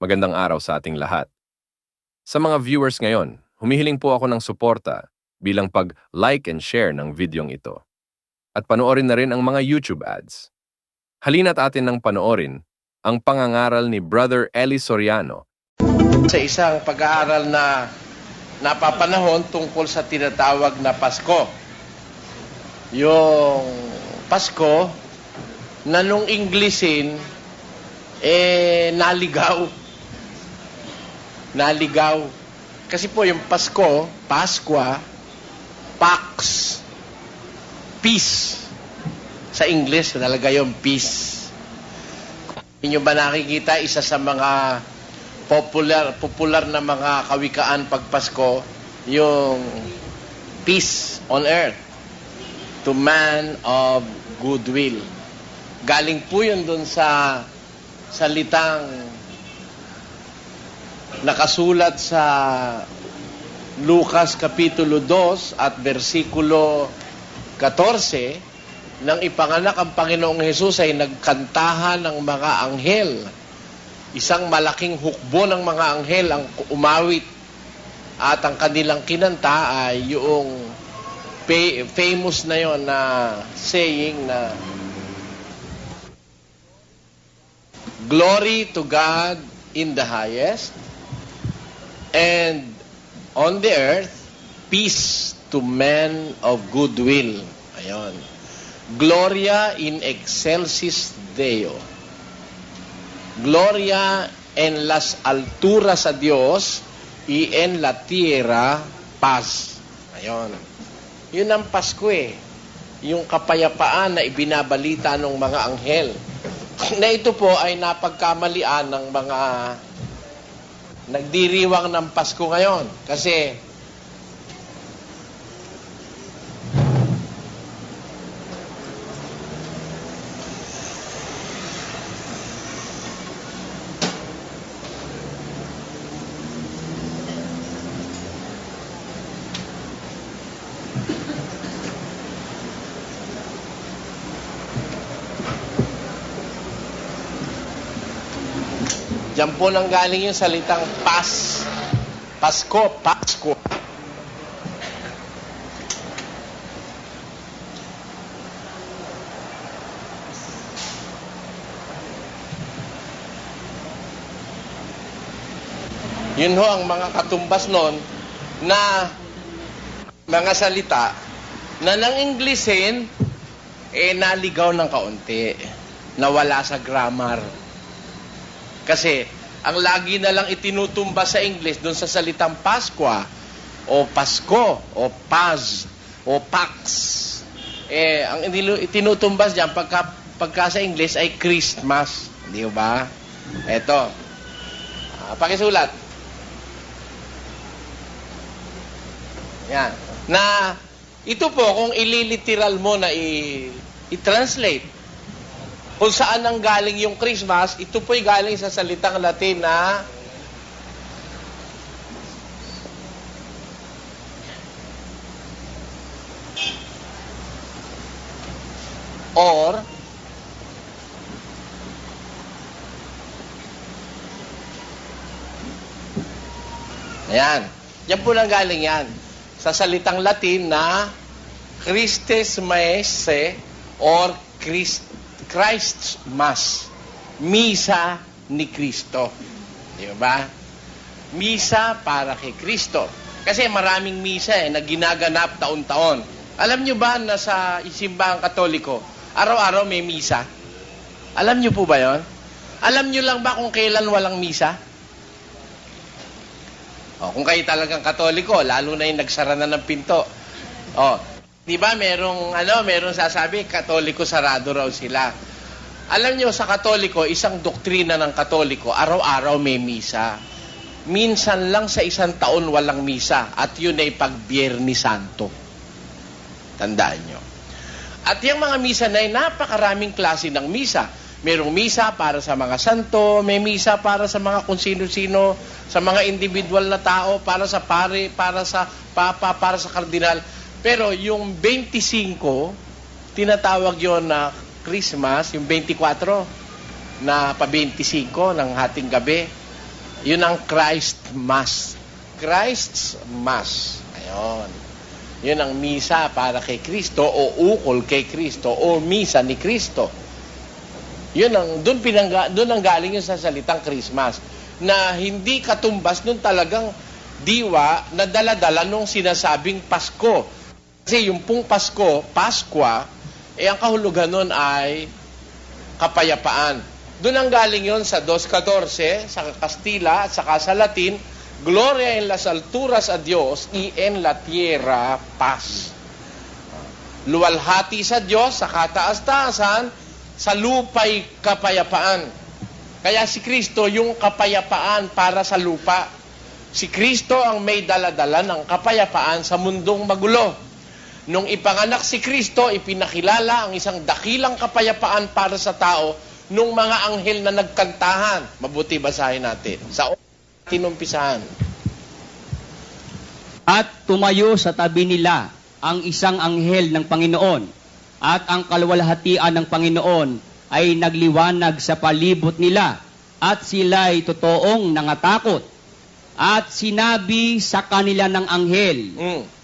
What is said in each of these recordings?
Magandang araw sa ating lahat. Sa mga viewers ngayon, humihiling po ako ng suporta bilang pag-like and share ng videong ito. At panoorin na rin ang mga YouTube ads. Halina't atin nang panoorin ang pangangaral ni Brother Eli Soriano sa isang pag-aaral na napapanahon tungkol sa tinatawag na Pasko. Yung Pasko na nung Englishin, naligaw. Naligaw. Kasi po yung Pasko, Paskwa, Pax, peace. Sa English, talaga yung peace. Inyo ba nakikita isa sa mga popular na mga kawikaan pag Pasko, yung peace on earth to man of goodwill. Galing po yun dun sa salitang nakasulat sa Lucas Kapitulo 2 at versikulo 14, nang ipanganak ang Panginoong Hesus ay nagkantahan ng mga anghel. Isang malaking hukbo ng mga anghel ang umawit at ang kanilang kinanta ay yung famous na yon na saying na Glory to God in the highest, and on the earth, peace to men of goodwill. Ayon. Gloria in excelsis Deo. Gloria en las alturas a Dios y en la tierra paz. Ayon. Yun ang Pasko eh. Yung kapayapaan na ibinabalita ng mga anghel. Na ito po ay napagkamalian ng mga nagdiriwang ng Pasko ngayon. Kasi diyan po nang galing yung salitang Pasko, Pasko. Yun ho ang mga katumbas nun na mga salita na nang Englishin, naligaw ng kaunti, nawala sa grammar. Kasi, ang lagi na lang itinutumba sa English doon sa salitang Paskwa, o Pasko, o Paz, o Pax. Ang itinutumbas dyan, pagka sa English ay Christmas. Hindi ba? Eto. Pakisulat. Yan. Na, ito po, kung ililiteral mo na i-translate, kung saan ang galing yung Christmas, ito po'y galing sa salitang Latin na or ayan. Yan po lang galing yan. Sa salitang Latin na Christes Maese or Christ's Mass. Misa ni Kristo. Di ba? Misa para kay Kristo. Kasi maraming misa na ginaganap taon-taon. Alam nyo ba na sa simbahang Katoliko, araw-araw may misa? Alam nyo po ba yon? Alam nyo lang ba kung kailan walang misa? Kung kayo talagang Katoliko, lalo na yung nagsara na ng pinto. Di ba merong sasabi, Katoliko sarado raw sila. Alam nyo, sa Katoliko, isang doktrina ng Katoliko, araw-araw may misa. Minsan lang sa isang taon walang misa. At yun ay pag Biyernes Santo. Tandaan nyo. At yung mga misa na ay napakaraming klase ng misa. Merong misa para sa mga santo, may misa para sa mga kung sino-sino, sa mga individual na tao, para sa pare, para sa papa, para sa kardinal. Pero yung 25, tinatawag yon na Christmas, yung 24 na pa-25 ng hating gabi. Yun ang Christ Mass. Christ's Mass. Ayun. Yun ang misa para kay Kristo o ukol kay Kristo o misa ni Kristo. Yun ang, doon ang galing yung sa salitang Christmas. Na hindi katumbas nung talagang diwa na dala-dala nung sinasabing Pasko. Kasi yung pong Pasko, Paskwa, ang kahulugan nun ay kapayapaan. Doon ang galing yon sa 2.14, sa Kastila at saka sa Latin, Gloria en las alturas a Dios y en la tierra paz. Luwalhati sa Diyos, sa kataas-taasan, sa lupa'y kapayapaan. Kaya si Kristo yung kapayapaan para sa lupa. Si Kristo ang may dala-dala ng kapayapaan sa mundong magulo. Nung ipanganak si Kristo, ipinakilala ang isang dakilang kapayapaan para sa tao nung mga anghel na nagkantahan. Mabuti basahin natin. Sa tinumpisahan. At tumayo sa tabi nila ang isang anghel ng Panginoon, at ang kaluwalhatian ng Panginoon ay nagliwanag sa palibot nila, at sila'y totoong nangatakot. At sinabi sa kanila ng anghel,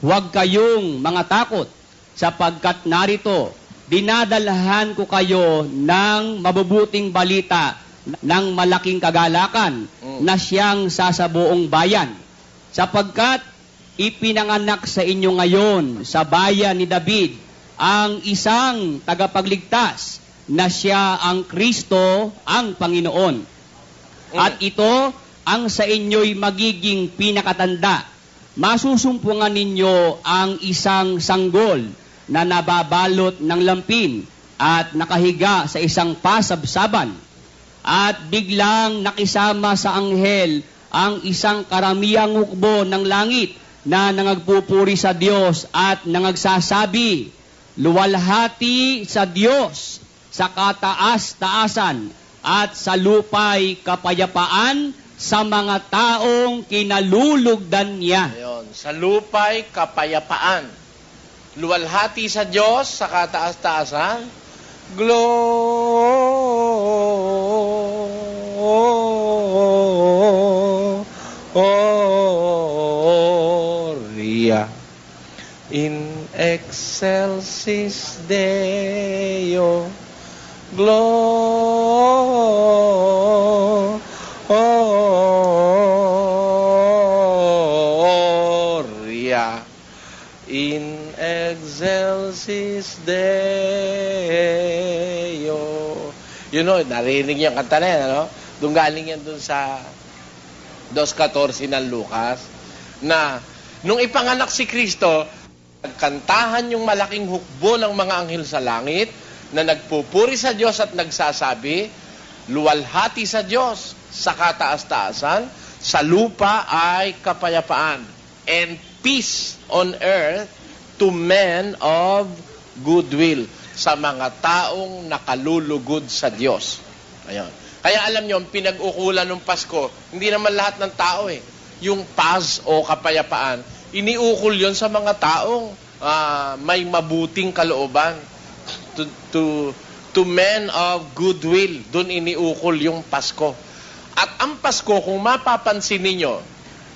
huwag kayong mangatakot, sapagkat narito, dinadalhan ko kayo ng mabubuting balita ng malaking kagalakan na siyang sasabuong bayan. Sapagkat ipinanganak sa inyo ngayon sa bayan ni David ang isang tagapagligtas na siya ang Kristo, ang Panginoon. At ito ang sa inyo'y magiging pinakatanda. Masusumpungan ninyo ang isang sanggol na nababalot ng lampin at nakahiga sa isang pasabsaban. At biglang nakisama sa anghel ang isang karamihang hukbo ng langit na nangagpupuri sa Diyos at nangagsasabi, luwalhati sa Diyos sa kataas-taasan at sa lupa'y kapayapaan sa mga taong kinalulugdan niya. Ayun, sa lupa'y kapayapaan. Luwalhati sa Diyos sa kataas-taasan. Gloria in excelsis Deo. Gloria in excelsis Deo. You know, narinig yung kanta na yan, ano? Doon galing yan doon sa 2.14 ng Lucas, na nung ipanganak si Kristo, nagkantahan yung malaking hukbo ng mga anghel sa langit, na nagpupuri sa Diyos at nagsasabi, luwalhati sa Diyos sa kataas-taasan, sa lupa ay kapayapaan, and peace on earth to men of goodwill, sa mga taong nakalulugod sa Diyos. Ayun. Kaya alam nyo, ang pinag-ukulan ng Pasko, hindi naman lahat ng tao eh. Yung paz o kapayapaan, iniukol yon sa mga taong may mabuting kalooban. To men of goodwill, doon iniukol yung Pasko. At ang Pasko, kung mapapansin ninyo,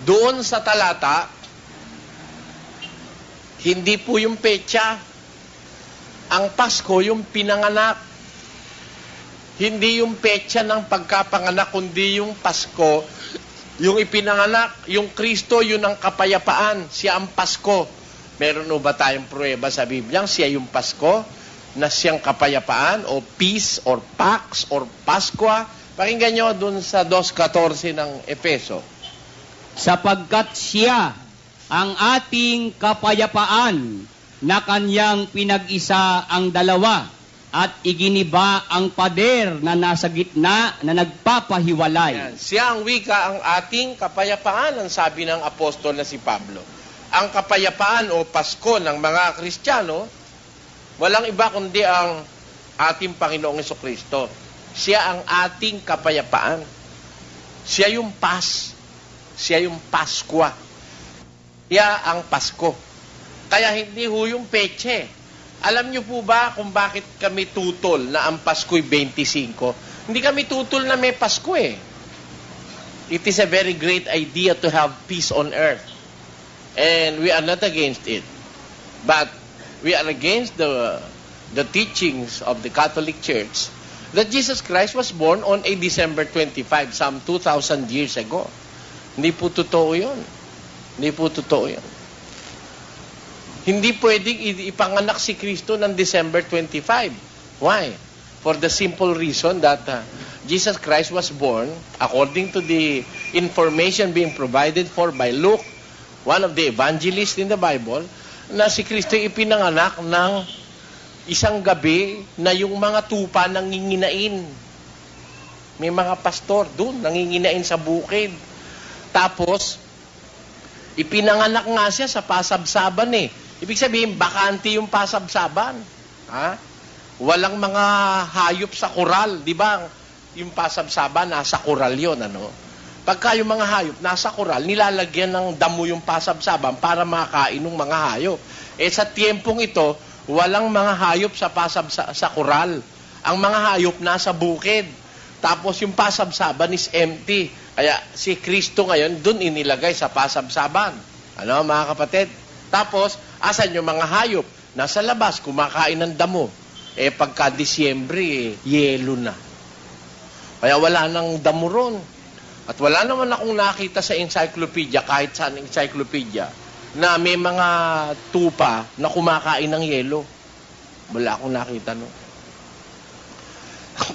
doon sa talata, hindi po yung petsa. Ang Pasko, yung pinanganak. Hindi yung petsa ng pagkapanganak, kundi yung Pasko, yung ipinanganak, yung Kristo, yun ang kapayapaan. Siya ang Pasko. Meron o ba tayong pruweba sa Biblia? Siya yung Pasko, na siyang kapayapaan, o peace, or pax, or Paskwa. Pakinggan nyo dun sa 2.14 ng Efeso. Sapagkat siya ang ating kapayapaan, na kanyang pinag-isa ang dalawa, at iginiba ang pader na nasa gitna na nagpapahiwalay. Yan. Siya ang wika, ang ating kapayapaan, ang sabi ng apostol na si Pablo. Ang kapayapaan o Pasko ng mga Kristiyano, walang iba kundi ang ating Panginoong Jesucristo. Siya ang ating kapayapaan. Siya yung Pas. Siya yung Paskwa. Siya ang Pasko. Kaya hindi ho yung peche. Alam niyo po ba kung bakit kami tutol na ang Pasko'y 25? Hindi kami tutol na may Pasko eh. It is a very great idea to have peace on earth. And we are not against it. But we are against the teachings of the Catholic Church that Jesus Christ was born on a December 25, some 2,000 years ago. Hindi po totoo yun. Hindi po totoo yun. Hindi pwedeng ipanganak si Kristo ng December 25. Why? For the simple reason that Jesus Christ was born, according to the information being provided for by Luke, one of the evangelists in the Bible, na si Kristo ipinanganak ng isang gabi na yung mga tupa nanginginain. May mga pastor doon, nanginginain sa bukid. Tapos, ipinanganak nga siya sa pasabsaban eh. Ibig sabihin, bakante yung pasabsaban. Ha? Walang mga hayop sa koral, di ba? Yung pasabsaban, nasa koral yun, ano? Pagka yung mga hayop nasa koral, nilalagyan ng damo yung pasabsaban para makain ng mga hayop. Eh sa tiempong ito, walang mga hayop sa koral. Ang mga hayop nasa bukid. Tapos yung pasabsaban is empty. Kaya si Kristo ngayon, dun inilagay sa pasabsaban. Ano mga kapatid? Tapos, asan yung mga hayop? Nasa labas, kumakain ng damo. Eh pagka Disyembre, yelo na. Kaya wala nang damo ron. At wala naman akong nakita sa encyclopedia, kahit saan encyclopedia, na may mga tupa na kumakain ng yelo. Wala akong nakita, no?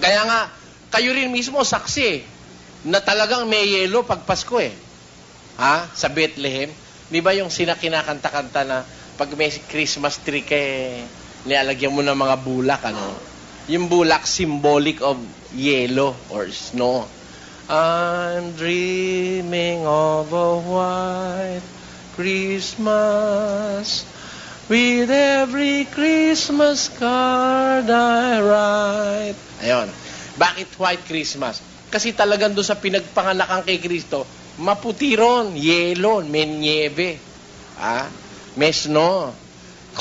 Kaya nga, kayo rin mismo saksi na talagang may yelo pag Pasko eh. Ha? Sa Bethlehem. Di ba yung kinakantakanta na pag may Christmas tree nilalagyan mo ng mga bulak, ano? Yung bulak symbolic of yellow or snow. I'm dreaming of a white Christmas with every Christmas card I write. Ayun. Bakit white Christmas? Kasi talagang doon sa pinagpanganakan kay Kristo, maputi ron, yelo, may niebe. May snow.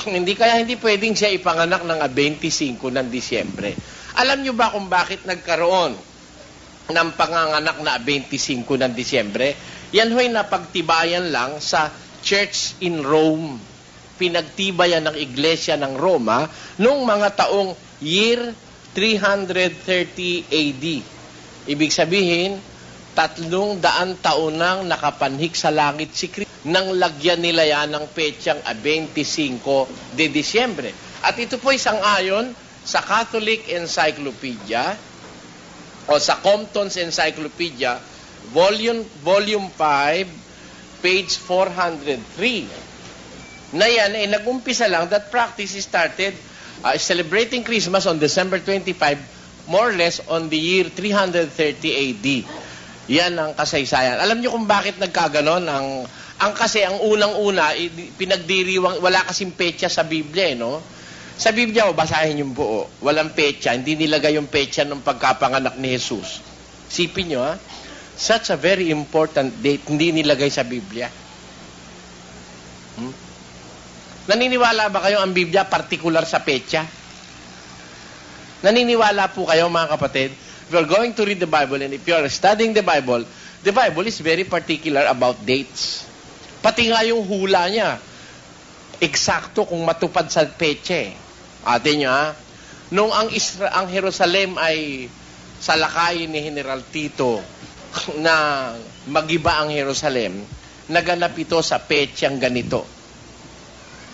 Hindi pwedeng siya ipanganak ng 25 ng Disyembre. Alam nyo ba kung bakit nagkaroon ng panganganak na 25 ng Disyembre? Yan ho'y napagtibayan lang sa Church in Rome. Pinagtibayan ng Iglesia ng Roma noong mga taong year 330 AD. Ibig sabihin, 300 taon nang nakapanhik sa langit si Kristo nang lagyan nila yan ng petsang 25 de Disyembre. At ito po isang ayon sa Catholic Encyclopedia o sa Compton's Encyclopedia, volume 5, page 403. Na yan ay nag-umpisa lang that practice started celebrating Christmas on December 25, more or less on the year 330 AD. Yan ang kasaysayan. Alam niyo kung bakit nagkaganon? Kasi ang unang-una, pinagdiriwang, wala kasing petsa sa Biblia, no? Sa Biblia, basahin yung buo. Walang petsa. Hindi nilagay yung petsa ng pagkapanganak ni Jesus. Sipin nyo, ha? Such a very important date, hindi nilagay sa Biblia. Naniniwala ba kayo ang Biblia particular sa petsa? Naniniwala po kayo, mga kapatid? If you're going to read the Bible and if you're studying the Bible is very particular about dates. Pati nga yung hula niya, eksakto kung matupad sa petsa. Atin nyo, ha? Nung ang Jerusalem ay salakayin ni General Tito na magiba ang Jerusalem, naganap ito sa petsang ganito.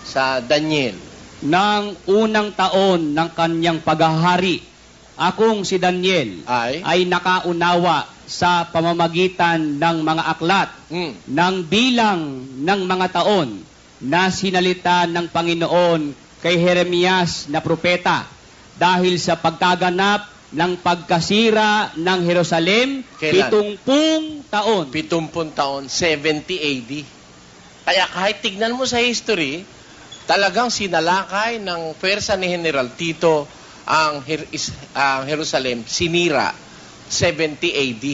Sa Daniel. Nang unang taon ng kanyang paghahari, akong si Daniel ay nakaunawa sa pamamagitan ng mga aklat ng bilang ng mga taon na sinalita ng Panginoon kay Jeremias na propeta dahil sa pagkaganap ng pagkasira ng Jerusalem. Kailan? 70 taon. 70 taon, 70 AD. Kaya kahit tignan mo sa history, talagang sinalakay ng pwersa ni General Tito ang Jerusalem, sinira 70 AD.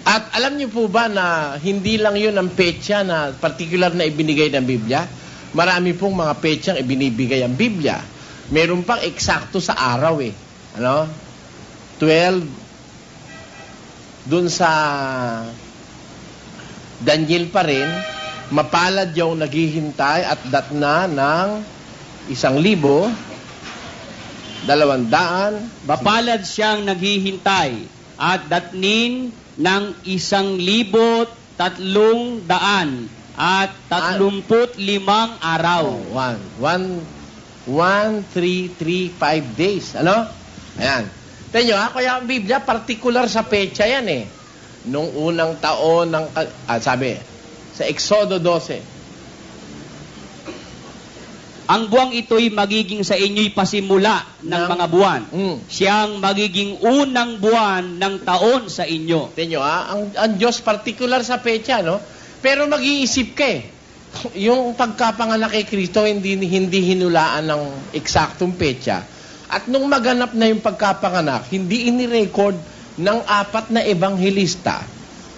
At alam niyo po ba na hindi lang yun ang petsa na particular na ibinigay ng Biblia? Marami pong mga petsang ibinibigay ang Biblia. Meron pang eksakto sa araw eh. Ano? 12 dun sa Daniel pa rin, mapalad yung naghihintay at datna ng 1,200. Mapalad siyang naghihintay at datnin ng 1,300 at 35 araw. 1,335 days. Ano? Ayan. Tingnan nyo, kaya ang Biblia, particular sa pecha yan eh. Nung unang taon ng, sabi, sa Exodo 12. Ang buwang ito'y magiging sa inyo'y pasimula ng mga buwan. Siyang magiging unang buwan ng taon sa inyo. Tingnan nyo, ang Diyos particular sa pecha, no? Pero mag-iisip ka eh. Yung pagkapanganak kay Kristo, hindi hinulaan ng eksaktong petsa. At nung maganap na yung pagkapanganak, hindi inirecord ng 4 na ebanghelista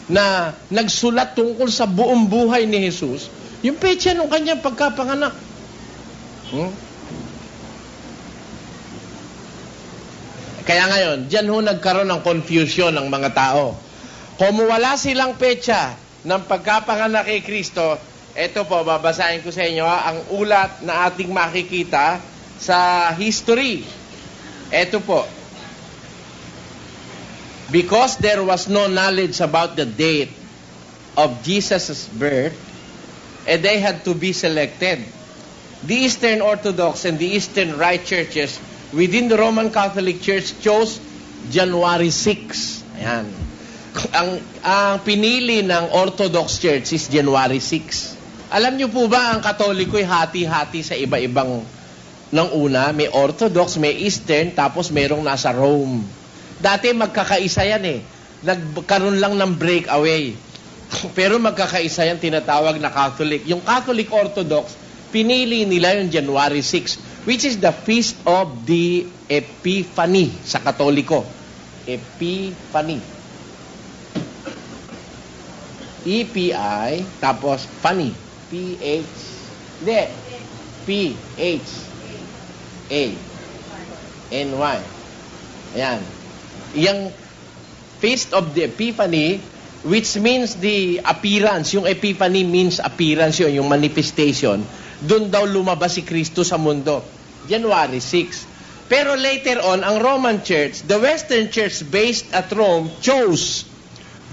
na nagsulat tungkol sa buong buhay ni Jesus, yung petsa ng kanyang pagkapanganak. Kaya ngayon, dyan ho nagkaroon ng confusion ng mga tao. Kung wala silang petsa ng pagkapanganak kay Kristo, ito po, babasahin ko sa inyo ang ulat na ating makikita sa history. Ito po. Because there was no knowledge about the date of Jesus' birth, they had to be selected. The Eastern Orthodox and the Eastern Rite churches within the Roman Catholic Church chose January 6. Ayan. Ang pinili ng Orthodox Church is January 6. Alam niyo po ba, ang Katoliko ay hati-hati sa iba-ibang ng una. May Orthodox, may Eastern, tapos merong nasa Rome. Dati magkakaisa yan eh. Nagkaroon lang ng breakaway. Pero magkakaisa yan, tinatawag na Catholic. Yung Catholic Orthodox, pinili nila yung January 6, which is the feast of the Epiphany sa Katoliko. Epiphany. E-P-I, tapos funny. P-H, hindi. P-H-A-N-Y. Ayan. Yung Feast of the Epiphany, which means the appearance. Yung Epiphany means appearance yun, yung manifestation. Doon daw lumabas si Kristo sa mundo. January 6. Pero later on, ang Roman Church, the Western Church based at Rome, chose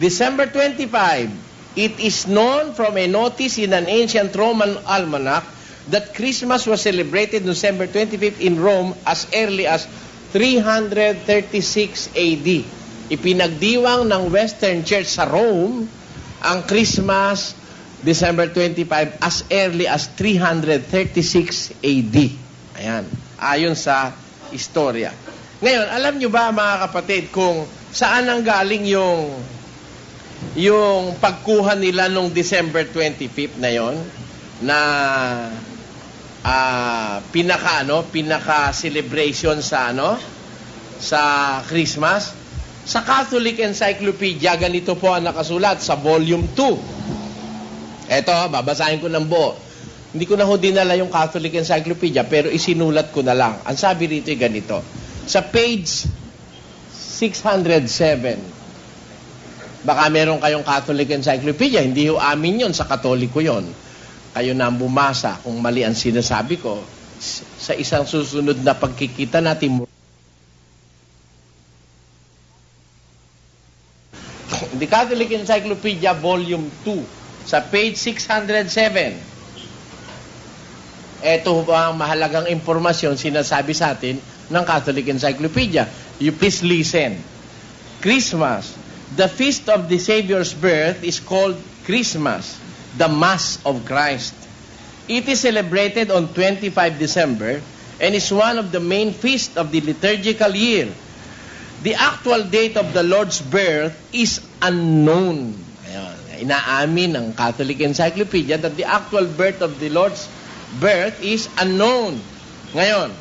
December 25. It is known from a notice in an ancient Roman almanac that Christmas was celebrated December 25 in Rome as early as 336 AD. Ipinagdiwang ng Western Church sa Rome ang Christmas December 25 as early as 336 AD. Ayan. Ayon sa istorya. Ngayon, alam nyo ba mga kapatid kung saan ang galing yung pagkuha nila nung December 25 na yon na pinaka celebration sa sa Christmas? Sa Catholic Encyclopedia, ganito po ang nakasulat sa volume 2. Eto, babasahin ko ng buo. Hindi ko na ho dinala yung Catholic Encyclopedia, pero isinulat ko na lang. Ang sabi rito ay ganito. Sa page 607, baka meron kayong Catholic Encyclopedia, hindi ho amin yon, sa Katoliko yon. Kayo na ang bumasa kung mali ang sinasabi ko. Sa isang susunod na pagkikita natin, The Catholic Encyclopedia Volume 2, sa page 607. Ito ang mahalagang impormasyon sinasabi sa atin ng Catholic Encyclopedia. You please listen. Christmas, the feast of the Savior's birth, is called Christmas, the Mass of Christ. It is celebrated on 25 December and is one of the main feasts of the liturgical year. The actual date of the Lord's birth is unknown. Ayan. Inaamin ng Catholic Encyclopedia that the actual birth of the Lord's birth is unknown. Ngayon,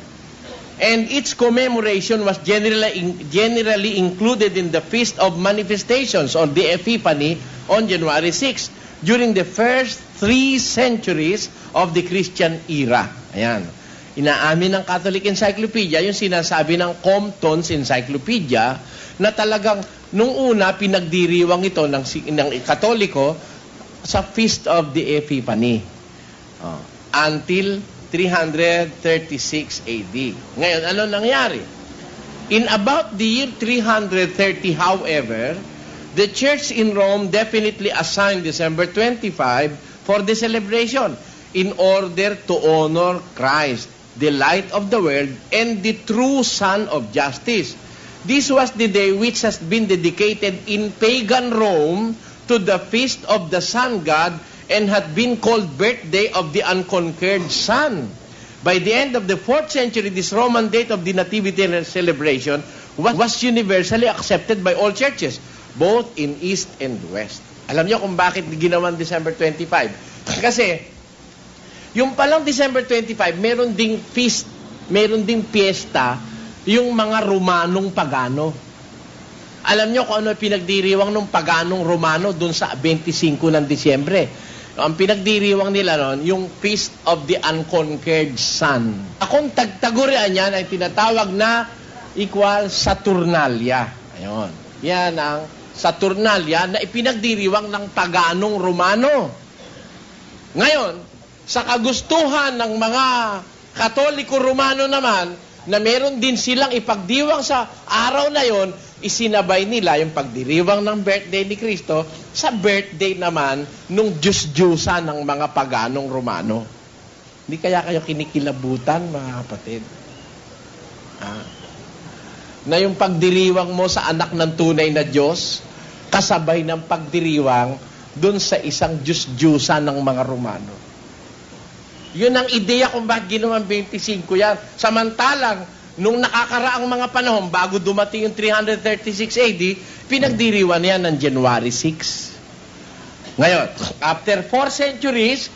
and its commemoration was generally included in the Feast of Manifestations or the Epiphany on January 6 during the first 3 centuries of the Christian era. Ayan. Inaamin ng Catholic Encyclopedia, yung sinasabi ng Compton's Encyclopedia, na talagang nung una pinagdiriwang ito ng Katoliko sa Feast of the Epiphany. Until 336 AD. Ngayon, ano nangyari? In about the year 330, however, the church in Rome definitely assigned December 25 for the celebration in order to honor Christ, the light of the world, and the true Son of Justice. This was the day which has been dedicated in pagan Rome to the feast of the sun god and had been called birthday of the unconquered sun. By the end of the 4th century, this Roman date of the Nativity celebration was universally accepted by all churches, both in East and West. Alam niyo kung bakit ginawan December 25? Kasi yung palang December 25, meron ding feast, meron ding piyesta, yung mga Romanong pagano. Alam nyo kung ano pinagdiriwang ng paganong Romano dun sa 25 ng Disyembre. Ang pinagdiriwang nila nun, yung Feast of the Unconquered Sun. Akong tagtagurian yan ay tinatawag na equal Saturnalia. Ayun. Yan ang Saturnalia na ipinagdiriwang ng paganong Romano. Ngayon, sa kagustuhan ng mga Katoliko Romano naman, na meron din silang ipagdiwang sa araw na yon, isinabay nila yung pagdiriwang ng birthday ni Kristo sa birthday naman nung Diyos-Diyosa ng mga paganong Romano. Hindi kaya kayo kinikilabutan, mga kapatid? Na yung pagdiriwang mo sa anak ng tunay na Diyos, kasabay ng pagdiriwang dun sa isang Diyos-Diyosa ng mga Romano. Yun ang ideya kung bakit ginawang 25 yan. Samantalang, nung nakakaraang mga panahon, bago dumating yung 336 AD, pinagdiriwan yan ng January 6. Ngayon, after 4 centuries,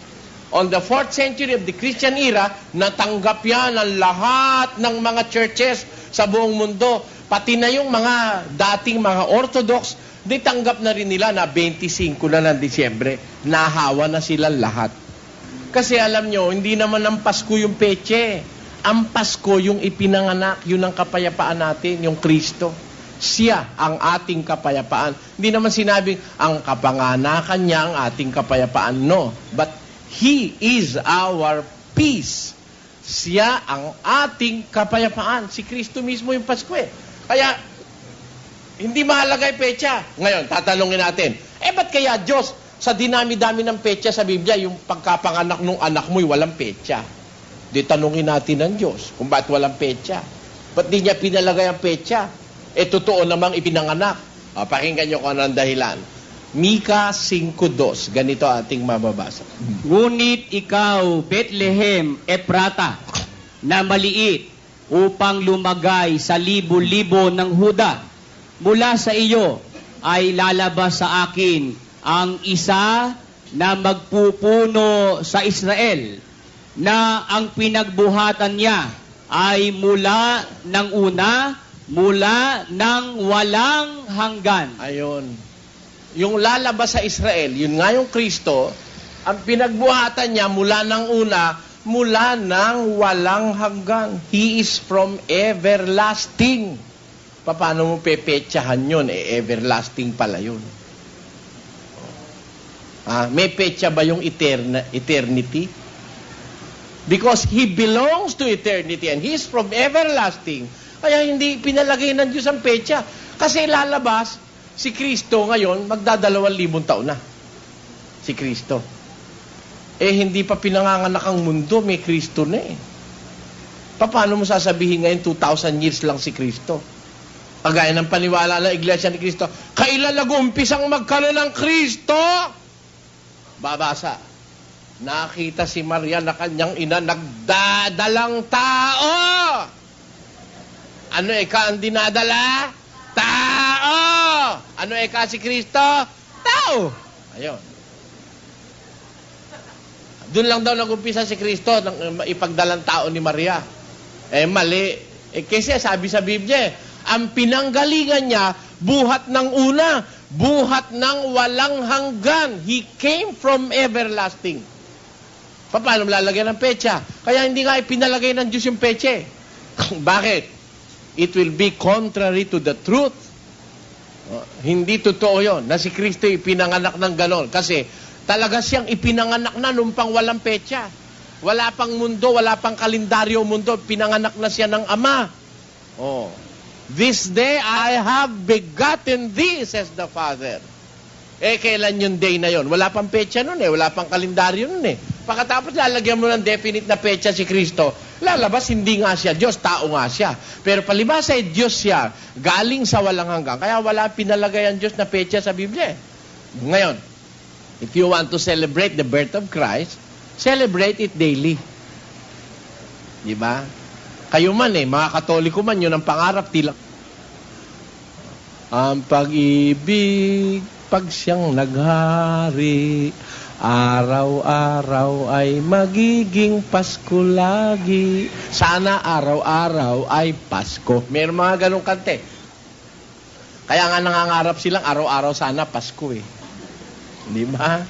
on the 4th century of the Christian era, natanggap yan ang lahat ng mga churches sa buong mundo. Pati na yung mga dating mga Orthodox, tanggap na rin nila na 25 na ng Disyembre. Nahawa na silang lahat. Kasi alam nyo, hindi naman ang Pasko yung peche. Ang Pasko yung ipinanganak, yun ang kapayapaan natin, yung Kristo. Siya ang ating kapayapaan. Hindi naman sinabing, ang kapanganakan niya ang ating kapayapaan. No. But He is our peace. Siya ang ating kapayapaan. Si Kristo mismo yung Pasko eh. Kaya, hindi mahalaga yung pecha. Ngayon, tatanungin natin, ba't kaya Diyos, sa dinami-dami ng petsa sa Biblia, yung pagkapanganak ng anak mo'y walang petsa. Di tanungin natin ng Diyos kung bakit walang petsa. Ba't di niya pinalagay ang petsa? Totoo namang ipinanganak. Pakinggan niyo kung ano ang dahilan. Mika 5:2. Ganito ating mababasa. Ngunit ikaw, Bethlehem, Ephrata, na maliit, upang lumagay sa libo-libo ng Huda, mula sa iyo ay lalabas sa akin ang isa na magpupuno sa Israel, na ang pinagbuhatan niya ay mula ng una, mula ng walang hanggan. Ayun. Yung lalabas sa Israel, yun nga yung Kristo, ang pinagbuhatan niya mula ng una, mula ng walang hanggan. He is from everlasting. Paano mo pepetsahan yun? Everlasting pala yun. May petsa ba yung eternity? Because He belongs to eternity and He is from everlasting. Kaya hindi pinalagay ng Diyos ang petsa. Kasi lalabas, si Kristo ngayon, magdadalawang taon na. Si Kristo. Hindi pa pinanganganak ang mundo, may Kristo na eh. Paano mo sasabihin ngayon 2,000 years lang si Kristo? Kagaya ng paniwala ng Iglesia ni Kristo, kailan nag-umpisang magkaroon ng Kristo? Babasa. Nakita si Maria na kanyang ina nagdadalang tao. Ano ang dinadala? Tao! Ano si Kristo? Tao! Ayun. Doon lang daw nag-umpisa si Kristo nang ipagdalang tao ni Maria. Mali. Kasi sabi sa Biblia, ang pinanggalingan niya, buhat ng una, buhat ng walang hanggan. He came from everlasting. Paano lalagyan ng petsa? Kaya hindi nga ipinalagay ng Diyos yung petsa. Bakit? It will be contrary to the truth. Hindi totoo yun na si Kristo ipinanganak ng ganon. Kasi talaga siyang ipinanganak na nung pang walang petsa. Wala pang mundo, wala pang kalendaryo mundo. Pinanganak na siya ng Ama. Oh. This day I have begotten thee, says the Father. Kailan yung day na yon? Wala pang petsa nun wala pang kalendaryo nun Pagkatapos lalagyan mo ng definite na petsa si Kristo, lalabas hindi nga siya Diyos, tao nga siya. Pero palibhasa ay Diyos siya, galing sa walang hanggang. Kaya wala pinalagay ang Diyos na petsa sa Biblia. Ngayon, if you want to celebrate the birth of Christ, celebrate it daily. Di ba? Kayo man mga Katoliko man, yun ang pangarap, tila. Ang pag-ibig, pag siyang naghari, araw-araw ay magiging Pasko lagi. Sana araw-araw ay Pasko. Meron mga ganong kante. Kaya nga nangangarap silang araw-araw sana Pasko Di ba?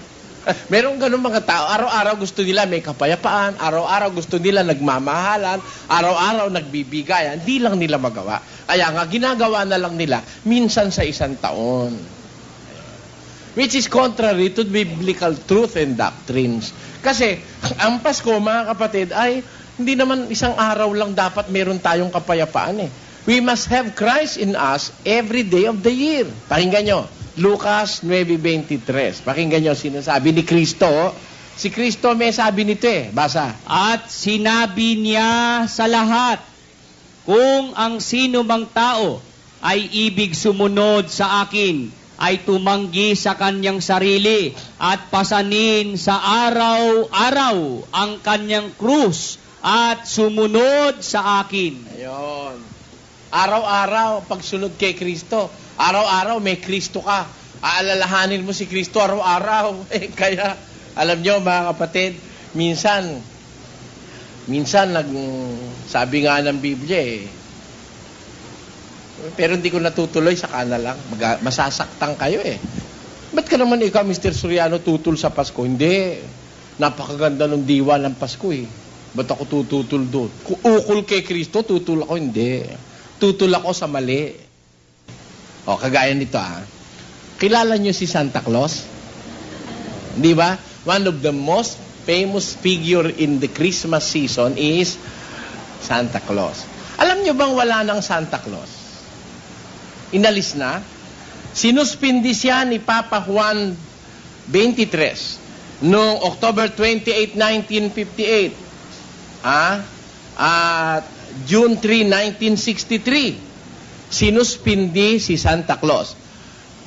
Meron ganun mga tao, araw-araw gusto nila may kapayapaan, araw-araw gusto nila nagmamahalan, araw-araw nagbibigayan, di lang nila magawa. Kaya nga, ginagawa na lang nila minsan sa isang taon. Which is contrary to biblical truth and doctrines. Kasi, ang Pasko, mga kapatid, ay hindi naman isang araw lang dapat meron tayong kapayapaan We must have Christ in us every day of the year. Pakinggan nyo. Lucas 9:23. Pakinggan nyo, sinasabi ni Kristo. Si Kristo may sabi nito Basa. At sinabi niya sa lahat, kung ang sino mang tao ay ibig sumunod sa akin, ay tumanggi sa kanyang sarili at pasanin sa araw-araw ang kanyang krus at sumunod sa akin. Ayun. Araw-araw, pagsunod kay Kristo. Araw-araw, may Kristo ka. Aalalahanin mo si Kristo araw-araw. Kaya, alam nyo mga kapatid, minsan, sabi nga ng Biblia pero hindi ko natutuloy, saka na lang. Masasaktan kayo Ba't ka naman ikaw, Mr. Soriano, tutul sa Pasko? Hindi. Napakaganda ng diwa ng Pasko Ba't ako tututul doon? Kung ukol kay Kristo, tutul ako? Hindi. Tutul ako sa mali. Kagaya nito Kilala nyo si Santa Claus? Di ba? One of the most famous figure in the Christmas season is Santa Claus. Alam nyo bang wala ng Santa Claus? Inalis na. Sinuspindi siya ni Papa Juan 23 noong October 28, 1958. At June 3, 1963. Sinuspindi si Santa Claus.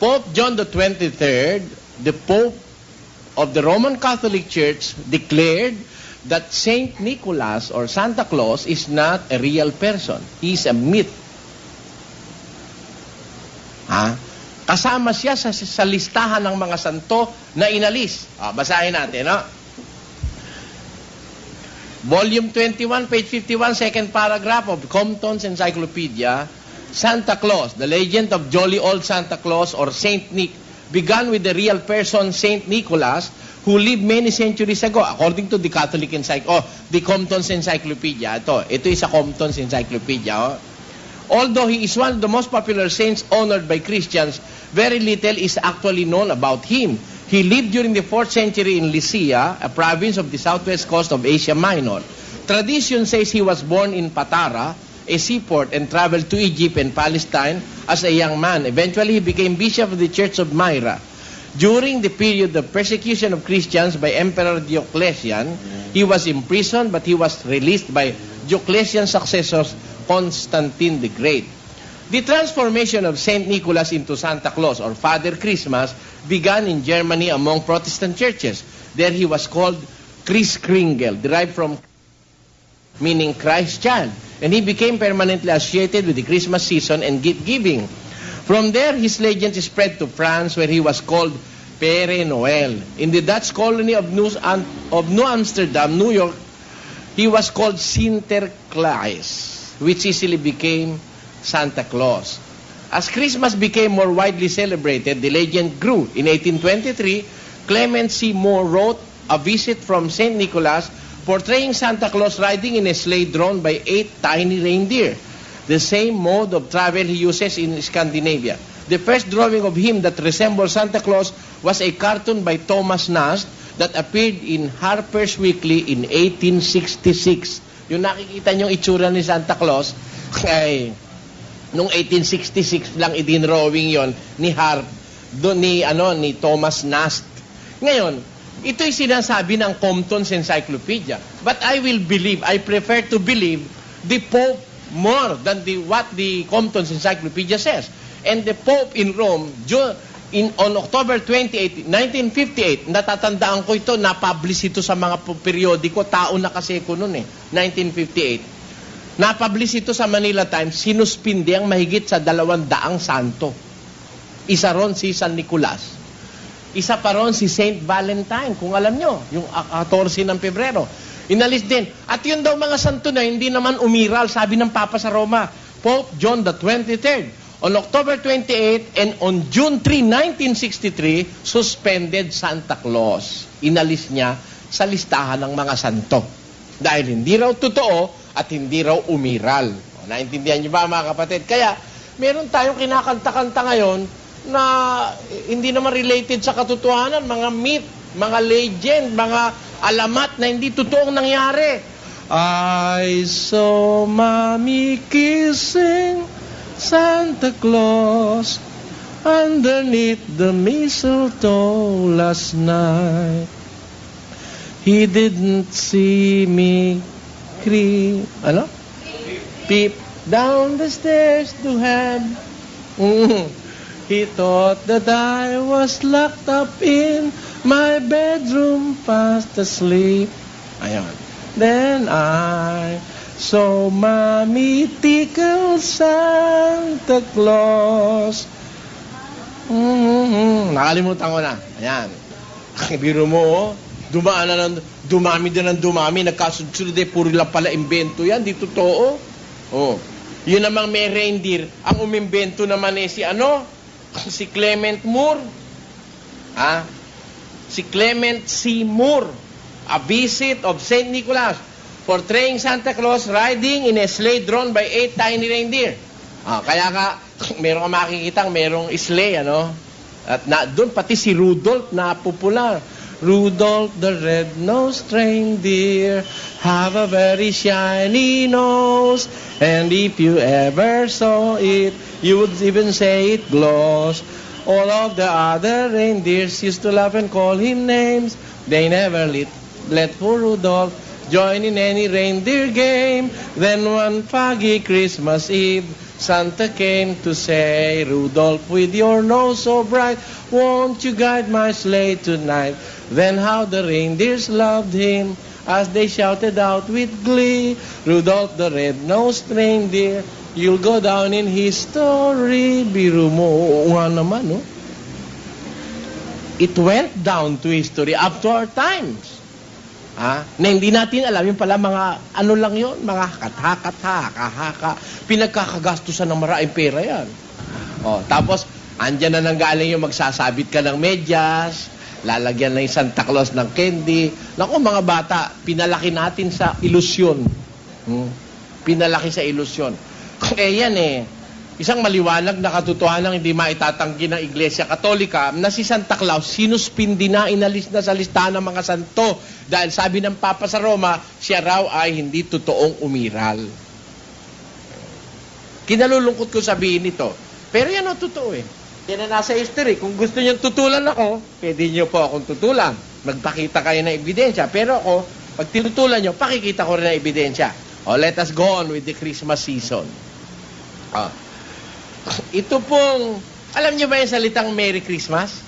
Pope John the 23rd, the Pope of the Roman Catholic Church, declared that Saint Nicholas or Santa Claus is not a real person. He is a myth. Kasama siya sa listahan ng mga santo na inalis. Basahin natin, Volume 21, page 51, second paragraph of Compton's Encyclopedia, Santa Claus, the legend of jolly old Santa Claus or Saint Nick, began with the real person Saint Nicholas, who lived many centuries ago, according to the Catholic the Compton's Encyclopedia. Ito is a Compton's Encyclopedia. Although he is one of the most popular saints honored by Christians, very little is actually known about him. He lived during the 4th century in Lycia, a province of the southwest coast of Asia Minor. Tradition says he was born in Patara, a seaport, and traveled to Egypt and Palestine as a young man. Eventually, he became bishop of the Church of Myra. During the period of persecution of Christians by Emperor Diocletian, he was imprisoned, but he was released by Diocletian's successors, Constantine the Great. The transformation of Saint Nicholas into Santa Claus or Father Christmas began in Germany among Protestant churches. There he was called Christkringel, derived from meaning Christ child, and he became permanently associated with the Christmas season and gift giving. From there, his legend spread to France, where he was called Père Noël. In the Dutch colony of New Amsterdam, New York, he was called Sinterklaas, which easily became Santa Claus. As Christmas became more widely celebrated, the legend grew. In 1823, Clement C. Moore wrote A Visit from St. Nicholas, portraying Santa Claus riding in a sleigh drawn by 8 tiny reindeer, the same mode of travel he uses in Scandinavia. The first drawing of him that resembles Santa Claus was a cartoon by Thomas Nast that appeared in Harper's Weekly in 1866. Yung nakikita niyong itsura ni Santa Claus, ay, nung 1866 lang idinrawing yon ni ni Thomas Nast. Ngayon, ito'y sinasabi ng Compton's Encyclopedia. But I prefer to believe the Pope more than what the Compton's Encyclopedia says. And the Pope in Rome, on October 28, 1958, natatandaan ko ito, na-publish ito sa mga periodiko, taon na kasi ko noon 1958. Na-publish ito sa Manila Times, sinuspindi ang mahigit sa 200 santo. Isa ron si San Nicolas. Isa pa ron si Saint Valentine, kung alam nyo, yung 14 ng Pebrero. Inalis din. At yun daw mga santo na hindi naman umiral, sabi ng Papa sa Roma, Pope John the 23rd. On October 28 and on June 3, 1963, suspended Santa Claus. Inalis niya sa listahan ng mga santo. Dahil hindi raw totoo at hindi raw umiral. Naintindihan niyo ba mga kapatid? Kaya meron tayong kinakanta-kanta ngayon na hindi naman related sa katotohanan, mga myth, mga legend, mga alamat na hindi totoong nangyari. I saw Mommy kissing Santa Claus underneath the mistletoe last night. He didn't see me peep down the stairs to heaven. He thought that I was locked up in my bedroom fast asleep. Ayan. Then I saw Mommy tickle Santa Claus. Nakalimutan ko na. Ayan. Biro mo, dumami din ng dumami, nagkasunod-sunod puro lang pala imbento yan, di totoo. Oh. Yun namang may reindeer, ang umimbento naman si Clement Moore. Si Clement C. Moore, A Visit of St. Nicholas, portraying Santa Claus riding in a sleigh drawn by 8 tiny reindeer. Kaya ka, meron ka makikita, merong sleigh, At doon pati si Rudolph na popular. Rudolph the red-nosed reindeer have a very shiny nose, and if you ever saw it, you would even say it glows. All of the other reindeers used to laugh and call him names. They never let poor Rudolph join in any reindeer game. Then one foggy Christmas Eve, Santa came to say, Rudolph, with your nose so bright, won't you guide my sleigh tonight? Then how the reindeers loved him as they shouted out with glee, Rudolph the red-nosed reindeer, you'll go down in history. Biro mo, oo nga naman, no? It went down to history up to our times. Na hindi natin alam yung pala mga lang yon, mga haka, pinagkakagastusan ng maraming pera yan. Tapos, andyan na nanggaling yung magsasabit ka ng medyas, lalagyan na yung Santa Claus ng candy. Naku, mga bata, pinalaki natin sa ilusyon. Pinalaki sa ilusyon. Yan isang maliwanag na katotohanan hindi maitatanggi ng Iglesia Katolika na si Santa Claus sinuspindi na, inalis na sa listahan ng mga santo dahil sabi ng Papa sa Roma, siya raw ay hindi totoong umiral. Kinalulungkot ko sabihin ito. Pero yan ang totoo Yan na nasa history. Kung gusto niyong tutulan ako, pwede niyo po akong tutulan. Magpakita kayo ng ebidensya. Pero ako, pag tinutulan niyo, pakikita ko rin ng ebidensya. Let us go on with the Christmas season. Ito pong, alam niyo ba yung salitang Merry Christmas?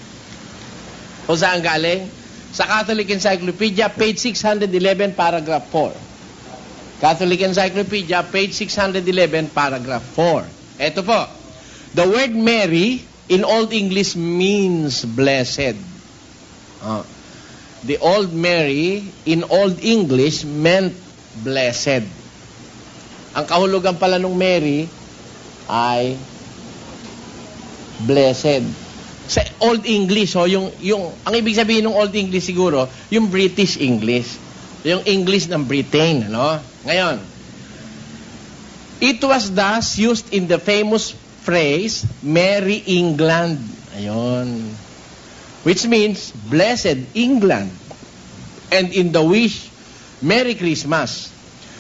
O saan galing? Sa Catholic Encyclopedia, page 611, paragraph 4. Catholic Encyclopedia, page 611, paragraph 4. Ito po. The word Mary in Old English means blessed. The Old Mary in Old English meant blessed. Ang kahulugan pala ng Mary ay blessed. Sa Old English, ang ibig sabihin ng Old English siguro, yung British English. Yung English ng Britain, ano? Ngayon, it was thus used in the famous phrase, Merry England. Ayun. Which means, Blessed England. And in the wish, Merry Christmas.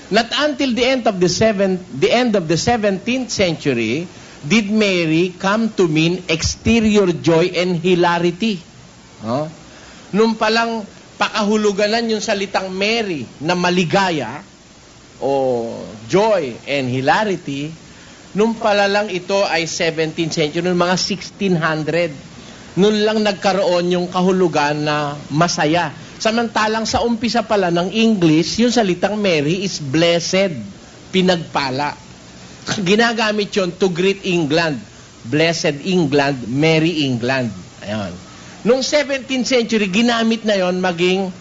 Not until the end of the 17th century did Mary come to mean exterior joy and hilarity. Oh? Nung palang pakahuluganan yung salitang Mary na maligaya o joy and hilarity, nung pala lang ito ay 17th century, nung mga 1600. Noon lang nagkaroon yung kahulugan na masaya. Samantalang sa umpisa pala ng English, yung salitang Mary is blessed, pinagpala. Ginagamit yun to greet England. Blessed England, Merry England. Ayan. Noong 17th century, ginamit na yon maging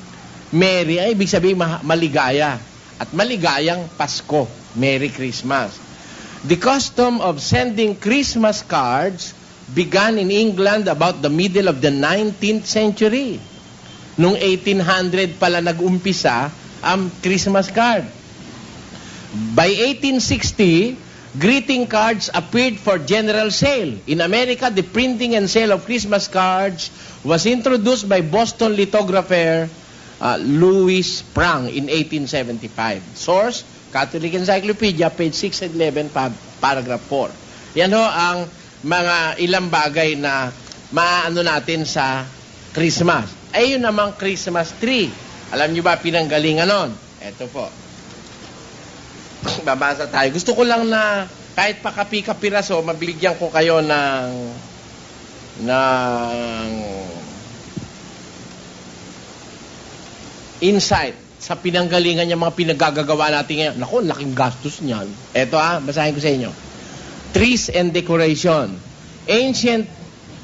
Merry, ay ibig sabihin maligaya. At maligayang Pasko. Merry Christmas. The custom of sending Christmas cards began in England about the middle of the 19th century. Noong 1800 pala nag-umpisa ang Christmas card. By 1860, greeting cards appeared for general sale. In America, the printing and sale of Christmas cards was introduced by Boston lithographer Louis Sprang in 1875. Source, Catholic Encyclopedia, page 611, paragraph 4. Yan ho ang mga ilang bagay na maano natin sa Christmas. Ayun namang Christmas tree. Alam nyo ba pinanggalingan nun? Eto po. Babasa tayo. Gusto ko lang na kahit pa kapi-kapiraso, mabigyan ko kayo ng insight sa pinanggalingan niya, mga pinagagagawa natin ngayon. Naku, laking gastos niyan. Eto basahin ko sa inyo. Trees and decoration. Ancient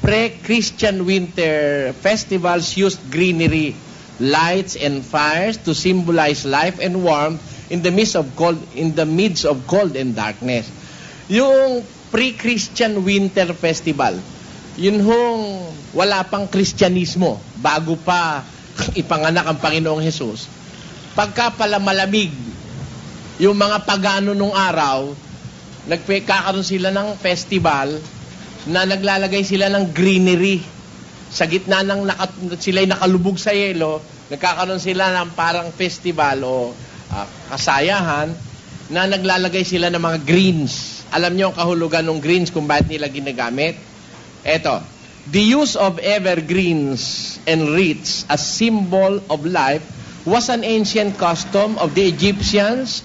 pre-Christian winter festivals used greenery, lights, and fires to symbolize life and warmth in the midst of cold and darkness. Yung pre-Christian winter festival, yun hong wala pang Kristyanismo, bago pa ipanganak ang Panginoong Hesus. Pagka pala malamig, yung mga pagano nung araw, nagkakaroon sila ng festival na naglalagay sila ng greenery. Sa gitna ng sila'y nakalubog sa yelo, nagkakaroon sila ng parang festival o kasayahan na naglalagay sila ng mga greens. Alam niyo ang kahulugan ng greens kung bakit nila ginagamit? Eto, the use of evergreens and wreaths as symbol of life was an ancient custom of the Egyptians,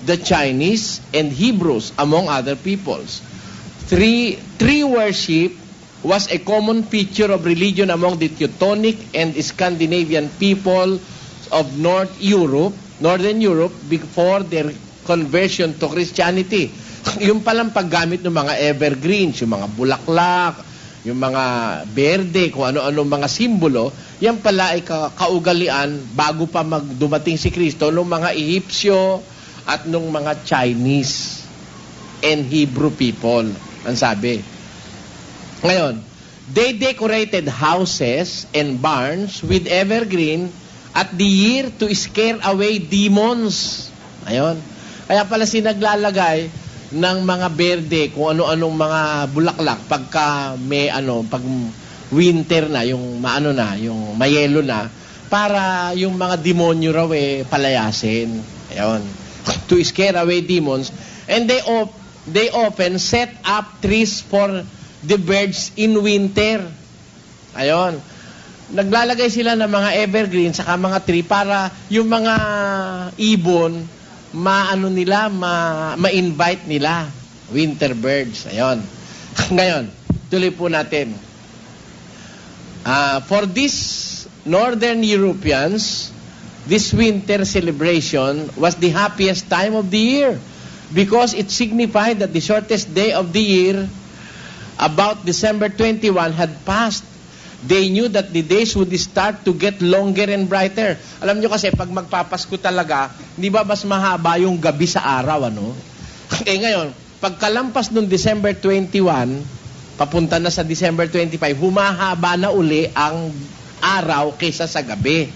the Chinese, and Hebrews, among other peoples. Tree worship was a common feature of religion among the Teutonic and Scandinavian people of Northern Europe before their conversion to Christianity. Yung palang paggamit ng mga evergreens, yung mga bulaklak, yung mga berde, kung ano-ano mga simbolo, yan pala ay kaugalian bago pa dumating si Kristo nung mga Ehipsyo at nung mga Chinese and Hebrew people, ang sabi. Ngayon, they decorated houses and barns with evergreen at the year to scare away demons. Ayun. Kaya pala sinaglalagay ng mga berde, kung ano-anong mga bulaklak pagka may pag winter na, yung yung mayelo na, para yung mga demonyo raw palayasin. Ayun. To scare away demons. And they often set up trees for the birds in winter. Ayun. Naglalagay sila ng mga evergreen saka mga tree para yung mga ibon ma-invite nila winter birds. Ayun. Ngayon, tuloy po natin. For these Northern Europeans, this winter celebration was the happiest time of the year because it signified that the shortest day of the year, about December 21, had passed. They knew that the days would start to get longer and brighter. Alam nyo kasi, pag magpapasko talaga, di ba mas mahaba yung gabi sa araw, ano? Ngayon, pagkalampas nung December 21, papunta na sa December 25, humahaba na uli ang araw kaysa sa gabi.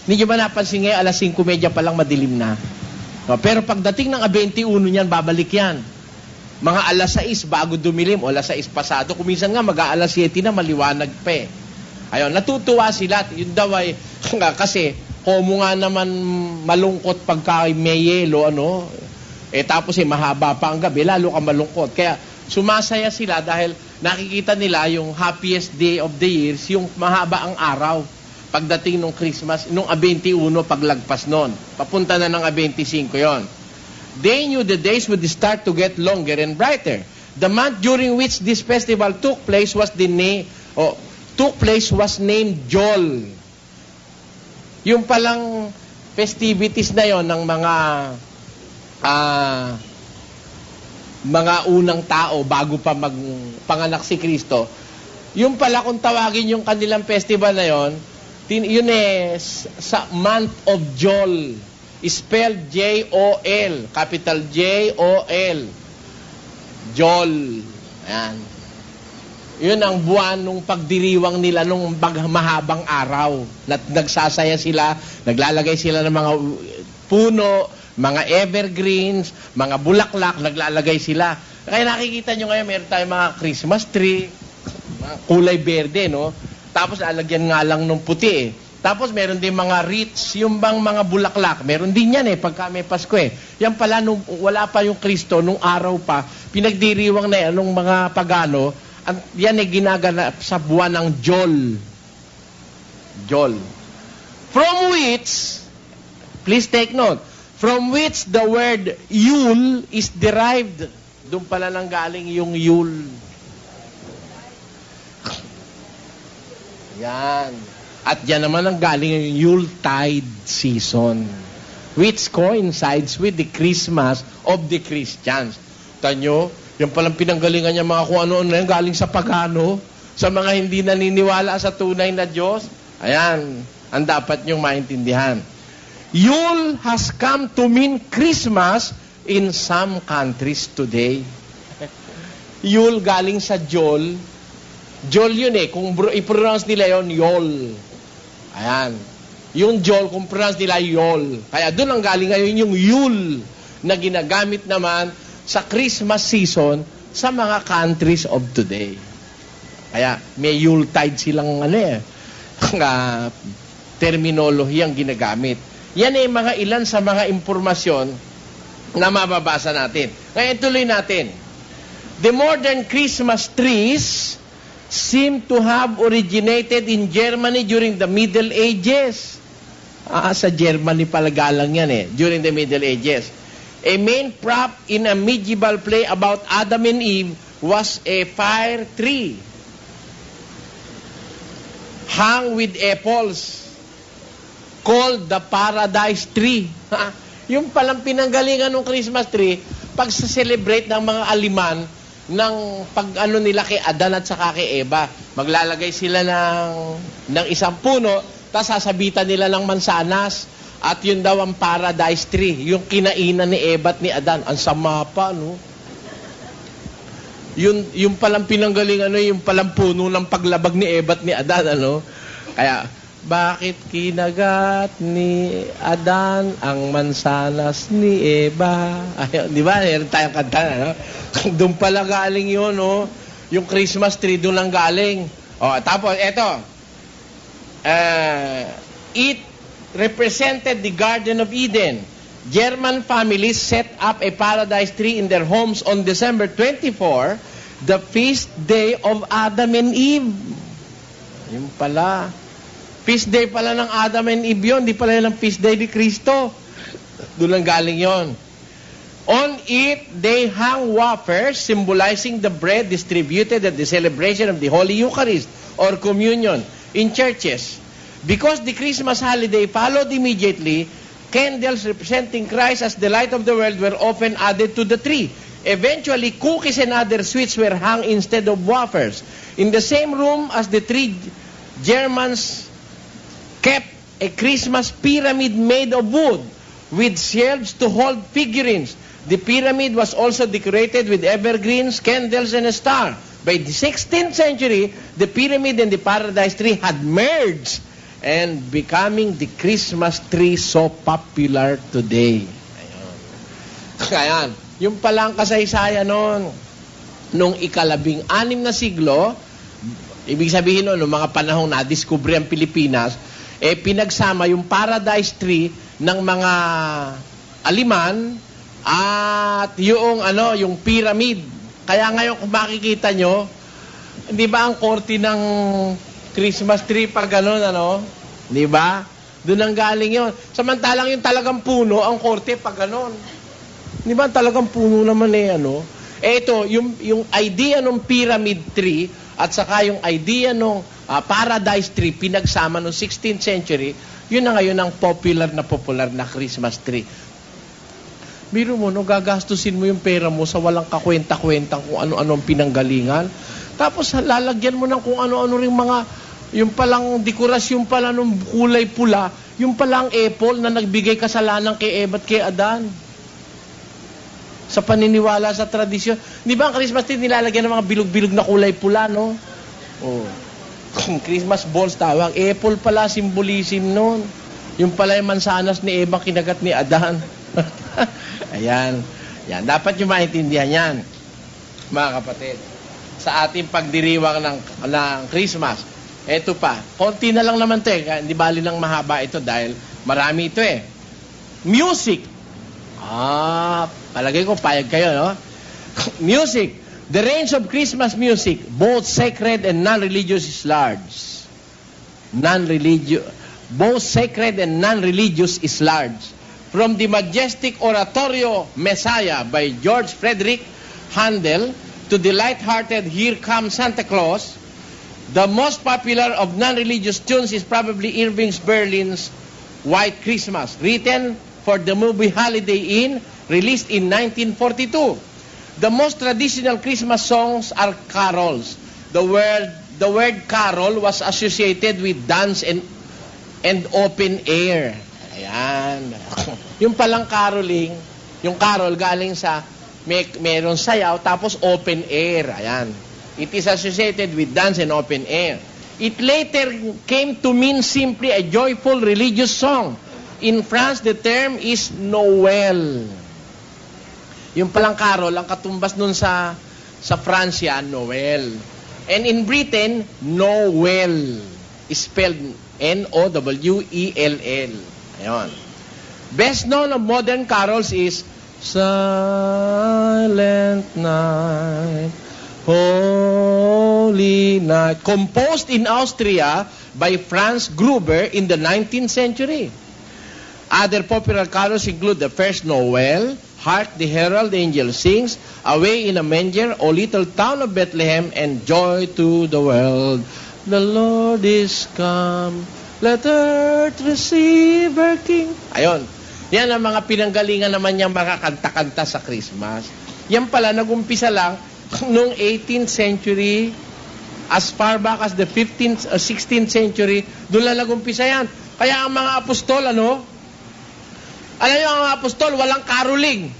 Hindi nyo ba napansin ngayon, alas 5:30 pa lang madilim na? Pero pagdating ng 21 niyan, babalik yan. Mga alas 6 bago dumilim o alas 6 pasado. Kuminsan nga mag-aalas 7 na maliwanag pa eh. Ayun, natutuwa sila. Yun daw ay, kasi, komo nga naman malungkot pagka may yelo, ano? Tapos mahaba pa ang gabi, lalo ka malungkot. Kaya sumasaya sila dahil nakikita nila yung happiest day of the years, yung mahaba ang araw. Pagdating nung Christmas, nung 21, paglagpas nun. Papunta na ng 25 yon. They knew the days would start to get longer and brighter. The month during which this festival took place was named Jol. Yung palang festivities na yon ng mga unang tao bago pa magpanganak si Kristo. Yung pala kung tawagin yung kanilang festival na yon, yun sa month of Jol. Spelled J-O-L. Capital J-O-L. Jol. Ayan. Yun ang buwan nung pagdiriwang nila nung mahabang araw. Nagsasaya sila, naglalagay sila ng mga puno, mga evergreens, mga bulaklak, naglalagay sila. Kaya nakikita nyo ngayon, meron tayong mga Christmas tree, mga kulay berde, no? Tapos alagyan nga lang ng puti eh. Tapos meron din mga wreaths, yung bang mga bulaklak. Meron din yan eh, pagka may Pasko eh. Yan pala, nung wala pa yung Kristo, nung araw pa, pinagdiriwang na yan, nung mga pagano, yan eh ginaganap sa buwan ng Jol. Jol. From which, please take note, from which the word Yule is derived. Doon pala nang galing yung Yule. Yan. At yan naman ang galing yung Yuletide season, which coincides with the Christmas of the Christians. Tanyo, yung palang pinanggalingan niya mga kung ano-ano yan, galing sa pagano, sa mga hindi naniniwala sa tunay na Diyos. Ayan, ang dapat niyong maintindihan. Yule has come to mean Christmas in some countries today. Yule galing sa Jol. Jol yun eh. Kung i-pronounce nila yun, Yol. Ayan. Yung Jol, kung pronounce nila, Yol. Kaya doon ang galing ngayon yung Yule na ginagamit naman sa Christmas season sa mga countries of today. Kaya may Yuletide silang terminolohiyang ginagamit. Yan ay mga ilan sa mga impormasyon na mababasa natin. Ngayon tuloy natin. The modern Christmas trees seem to have originated in Germany during the Middle Ages. Sa Germany pala galang yan eh, during the Middle Ages. A main prop in a medieval play about Adam and Eve was a fire tree hung with apples called the paradise tree. Yung palang pinanggalingan ng Christmas tree, pag sa-celebrate ng mga Aliman, ng pag-ano nila kay Adan at saka kay Eva. Maglalagay sila ng isang puno, tapos sasabitan nila ng mansanas, at yun daw ang paradise tree, yung kinainan ni Eva at ni Adan. Ang sama pa, no? Yung palang pinanggalingan, yung palang puno ng paglabag ni Eva at ni Adan, ano? Kaya, bakit kinagat ni Adan ang mansanas ni Eva? Ayun, di ba? Meron tayong kanta, no? Doon pala galing yun, no? Yung Christmas tree, doon lang galing. Tapos, eto. It represented the Garden of Eden. German families set up a paradise tree in their homes on December 24, the feast day of Adam and Eve. Yung pala. Feast day pala ng Adam and Eve yun. Di pala yun ang feast day ni Kristo. Doon lang galing yon. On it, they hung wafers symbolizing the bread distributed at the celebration of the Holy Eucharist or Communion in churches. Because the Christmas holiday followed immediately, candles representing Christ as the light of the world were often added to the tree. Eventually, cookies and other sweets were hung instead of wafers. In the same room as the tree, Germans kept a Christmas pyramid made of wood with shelves to hold figurines. The pyramid was also decorated with evergreens, candles, and a star. By the 16th century, the pyramid and the paradise tree had merged and becoming the Christmas tree so popular today. Ayan. Yung palang kasaysayan noon, nung ika-16 na siglo, ibig sabihin noon, nung mga panahong na-discovery ang Pilipinas, pinagsama yung paradise tree ng mga Aliman at yung pyramid. Kaya ngayon kung makikita nyo, di ba ang korte ng Christmas tree pag gano'n, di ba? Doon ang galing yon. Samantalang yung talagang puno, ang korte pag gano'n. Di ba talagang puno naman ito, yung idea ng pyramid tree at saka yung idea ng paradise tree pinagsama noong 16th century, yun na ngayon ang popular na Christmas tree. Biro mo, gagastusin mo yung pera mo sa walang kakwenta-kwentang kung ano-ano ang pinanggalingan. Tapos lalagyan mo ng kung ano-ano ring mga, yung palang dekorasyon pala ng kulay pula, yung palang apple na nagbigay kasalanan kay Eva at kay Adan. Sa paniniwala, sa tradisyon. Di ba ang Christmas tree nilalagyan ng mga bilog-bilog na kulay pula, no? Oh. Christmas balls tawag. Apple pala, symbolism nun. Yung pala yung mansanas ni Eva kinagat ni Adan. Ayan. Yan. Dapat yung maintindihan yan, mga kapatid. Sa ating pagdiriwang ng Christmas. Eto pa. Konti na lang naman ito Hindi bali lang mahaba ito dahil marami ito Music. Palagay ko payag kayo, no? Music. The range of Christmas music, both sacred and non-religious, is large. Both sacred and non-religious is large. From the majestic oratorio Messiah by George Frederick Handel to the light-hearted Here Comes Santa Claus, the most popular of non-religious tunes is probably Irving Berlin's White Christmas, written for the movie Holiday Inn, released in 1942. The most traditional Christmas songs are carols. The word carol was associated with dance and open air. Ayan. Yung palang caroling, yung carol galing sa meron sayaw tapos open air. Ayan. It is associated with dance and open air. It later came to mean simply a joyful religious song. In France, the term is Noel. Yung palang carol, ang katumbas nun sa Francia, Noel. And in Britain, Noel. Spelled N-O-W-E-L-L. Ayan. Best known of modern carols is Silent Night, Holy Night, composed in Austria by Franz Gruber in the 19th century. Other popular carols include the First Noel, Hark the Herald Angel Sings, Away in a Manger, O Little Town of Bethlehem, and Joy to the World. The Lord is come, let earth receive her King. Ayon. Yan ang mga pinanggalingan naman niyang mga kanta-kanta sa Christmas. Yan pala, nag-umpisa lang noong 18th century, as far back as the 15th, 16th century, doon lang nag-umpisa yan. Kaya ang mga apostol, alam niyo ang mga apostol, walang caroling.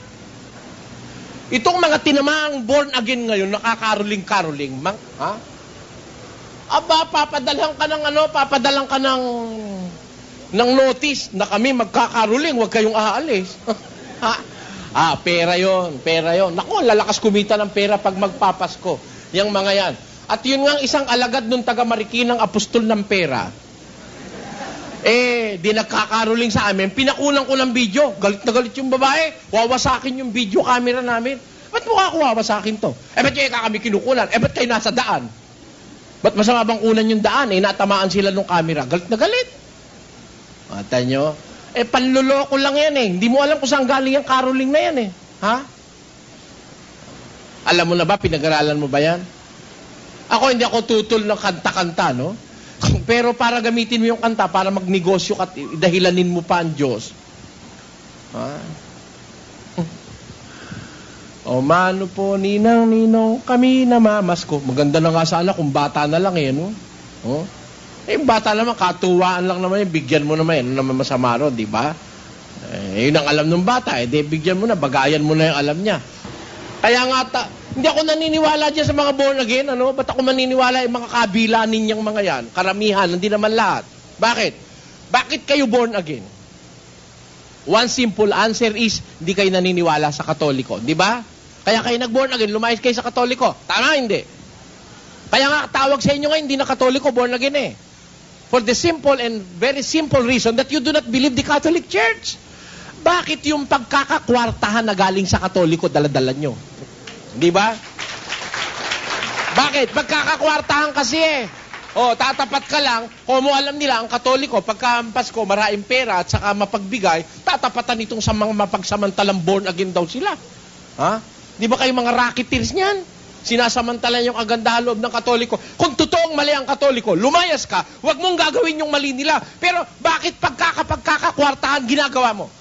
Itong mga tinamaang born again ngayon, nakakaroling-caroling. Papadalang ka ng notice na kami magkakaroling, huwag kayong aalis. Pera yon. Naku, lalakas kumita ng pera pag magpapasko. Yang mga yan. At yun nga isang alagad nung taga Marikinang apostol ng pera. Di nagkakaroling sa amin, pinakulang ko ng video. Galit na galit yung babae. Wawasakin yung video camera namin. Ba't mukha ko wawasakin to? Ba't kayo kami kinukulan? Ba't kayo nasa daan? Ba't masama bang kunan yung daan? Natamaan sila ng camera. Galit na galit. Mata nyo? Panluloko lang yan Hindi mo alam kung saan galing yung caroling na yan Ha? Alam mo na ba, pinag-aralan mo ba yan? Ako, hindi ako tutol ng kanta-kanta, no? Pero para gamitin mo yung kanta, para magnegosyo ka, dahilanin mo pa ang Diyos. O mano po, ninang-ninong, kami na mamasko. Maganda na nga sana kung bata na lang no? Bata naman, katuwaan lang naman bigyan mo naman ano naman masama ron, di ba? Yun ang alam ng bata, di bigyan mo na, bagayan mo na yung alam niya. Kaya nga, Hindi ako naniniwala dyan sa mga born again. Ano? Ba't ako maniniwala yung mga kabila ninyang mga yan? Karamihan, hindi naman lahat. Bakit? Bakit kayo born again? One simple answer is, hindi kayo naniniwala sa Katoliko. Di ba? Kaya kayo nag-born again, lumayas kayo sa Katoliko. Tama, hindi? Kaya nga, tawag sa inyo nga, hindi na Katoliko, born again eh. For the simple and very simple reason that you do not believe the Catholic Church. Bakit yung pagkakakwartahan na galing sa Katoliko, daladala nyo? Di ba? Bakit? Pagkakakwartahan kasi eh. O, tatapat ka lang, kung mo alam nila, ang Katoliko, pagka Pasko, maraming pera at saka mapagbigay, tatapatan itong sa mga mapagsamantalang born again daw sila. Ha? Di ba kayo mga racketeers niyan? Sinasamantala yung kagandahan loob ng Katoliko. Kung totoong mali ang Katoliko, lumayas ka, huwag mong gagawin yung mali nila. Pero bakit pagkakakwartahan ginagawa mo?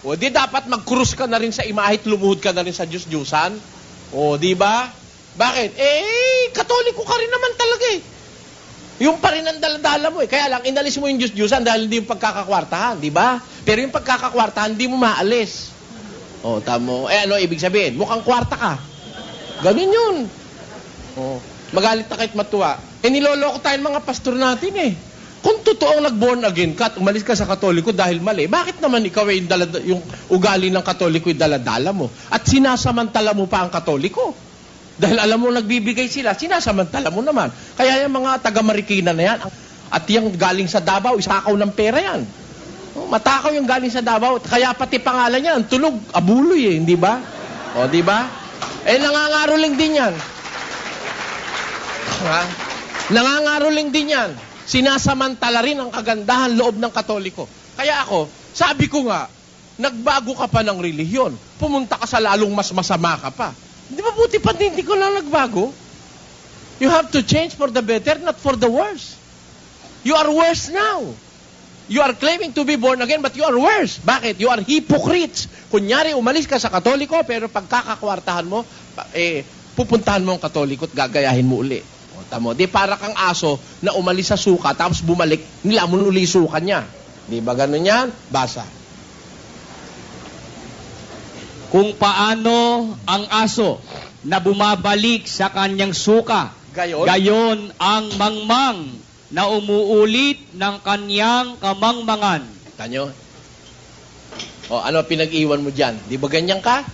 O di dapat mag-cruise ka na rin sa imahit, lumuhod ka na rin sa Diyos-Diyusan. O di ba? Bakit? Katoliko ka rin naman talaga eh. Yung pa rin ang daladala mo eh. Kaya lang, inalis mo yung Diyos-Diyusan dahil hindi yung pagkakakwartahan, di ba? Pero yung pagkakakwartahan, hindi mo maalis. O, tamo. Ano ibig sabihin? Mukhang kwarta ka. Ganun yun. O, magalit na kahit matuwa. Niloloko tayo mga pastor natin eh. Kung totoong nag-born again ka at umalis ka sa Katoliko dahil mali, bakit naman ikaw yung ugali ng Katoliko yung daladala mo? At sinasamantala mo pa ang Katoliko? Dahil alam mo nagbibigay sila, sinasamantala mo naman. Kaya yung mga taga-Marikina na yan, at yung galing sa Davao, isakaw ng pera yan. Matakaw yung galing sa Davao, kaya pati pangalan niya, ang tulog, abuloy eh, hindi ba? O, di ba? Nangangaroling din yan. Ha? Nangangaroling din yan. Sinasamantala rin ang kagandahan loob ng Katoliko. Kaya ako, sabi ko nga, nagbago ka pa ng relihiyon. Pumunta ka sa lalong mas masama ka pa. Di ba buti pa hindi ko lang nagbago? You have to change for the better, not for the worse. You are worse now. You are claiming to be born again, but you are worse. Bakit? You are hypocrites. Kunyari, umalis ka sa Katoliko, pero pagkakakwartahan mo, pupuntahan mo ang Katoliko at gagayahin mo uli. O, tamo. Di para kang aso na umalis sa suka, tapos bumalik, nilamon uli suka niya. Di ba ganun yan? Basa. Kung paano ang aso na bumabalik sa kanyang suka, gayon ang mangmang na umuulit ng kanyang kamangmangan. Tanyo? O, ano pinag-iwan mo dyan? Di ba ganyan ka?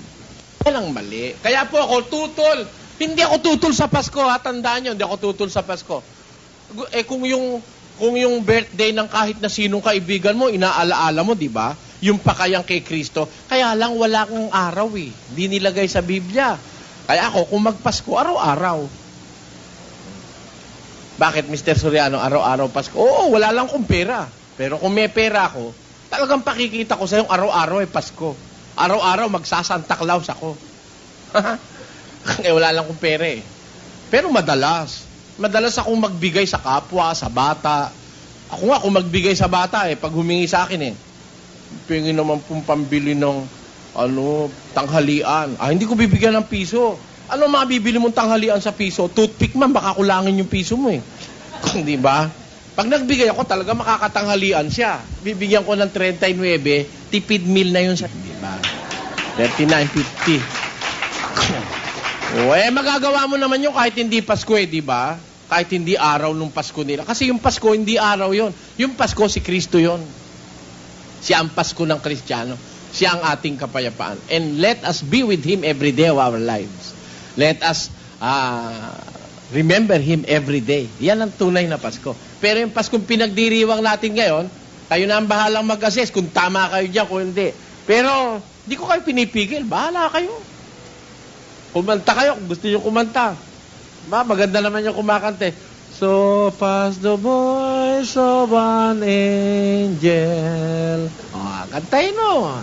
Yan ang mali. Kaya po ako tutol. Hindi ako tutol sa Pasko, ha? Tandaan nyo, hindi ako tutol sa Pasko. Kung yung birthday ng kahit na sinong kaibigan mo, inaalaala mo, di ba? Yung pakayang kay Kristo. Kaya lang wala kang araw eh. Di nilagay sa Biblia. Kaya ako, kung magpasko, araw-araw. Bakit, Mr. Soriano, araw-araw Pasko? Oo, wala lang kong pera. Pero kung may pera ako, talagang pakikita ko sa yung araw-araw ay Pasko. Araw-araw magsasanta Claus ako. Wala lang kong pera eh. Pero madalas. Madalas akong magbigay sa kapwa, sa bata. Ako nga, kung magbigay sa bata pag humingi sa akin pingin naman pong pambili ng tanghalian. Hindi ko bibigyan ng piso. Ano mabibili mong tanghalian sa piso? Toothpick man, baka kulangin yung piso mo eh. Di ba? Pag nagbigay ako, talaga makakatanghalian siya. Bibigyan ko ng 39, tipid meal na yun sa... Di ba? 39.50. Magagawa mo naman yun kahit hindi Pasko di ba? Kahit hindi araw nung Pasko nila. Kasi yung Pasko, hindi araw yon. Yung Pasko, si Kristo yon. Siya ang Pasko ng Kristiyano. Siya ang ating kapayapaan. And let us be with Him every day of our lives. Let us remember Him every day. Yan ang tunay na Pasko. Pero yung Paskong pinagdiriwang natin ngayon, kayo na ang bahalang mag-assess kung tama kayo dyan, kung hindi. Pero, di ko kayo pinipigil. Bahala kayo. Kumanta kayo kung gusto nyo kumanta. Maganda naman yung kumakante. So fast the voice of an angel. Kantayin mo.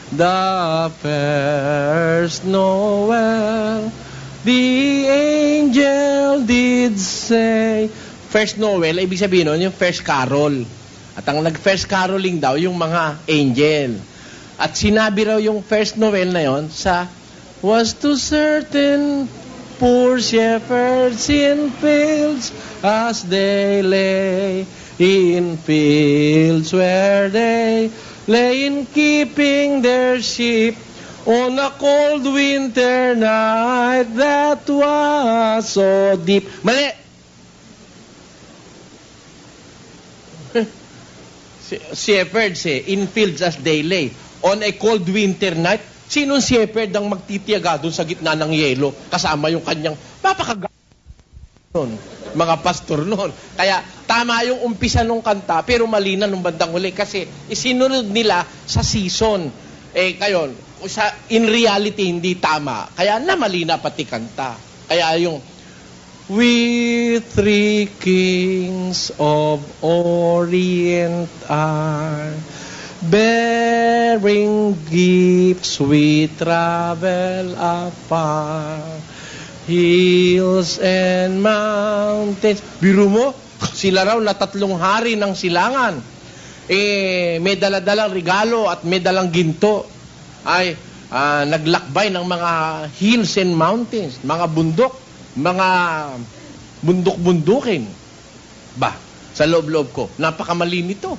The first Noel, the angel did say. First Noel, ibig sabihin nun, yung first carol. At ang nag-first caroling daw, yung mga angel. At sinabi raw yung first Noel na yon sa was to certain poor shepherds in fields as they lay in fields where they lay in keeping their sheep On a cold winter night that was so deep. Mali! Shepherds in fields as they lay. On a cold winter night, sinong shepherd ang magtitiyaga doon sa gitna ng yelo kasama yung kanyang mga pastor noon. Kaya tama yung umpisa ng kanta pero mali na nung bandang huli kasi isinunod nila sa season. Kayon, in reality hindi tama. Kaya namali na pati kanta. Kaya yung We three kings of Orient are bearing gifts, we travel afar. Hills and mountains. Biro mo, sila raw na 3 hari ng silangan. May daladalang regalo at may dalang ginto. Ay, naglakbay ng mga hills and mountains, mga bundok, mga bundok-bundukin. Ba, sa loob-loob ko, napakamali nito.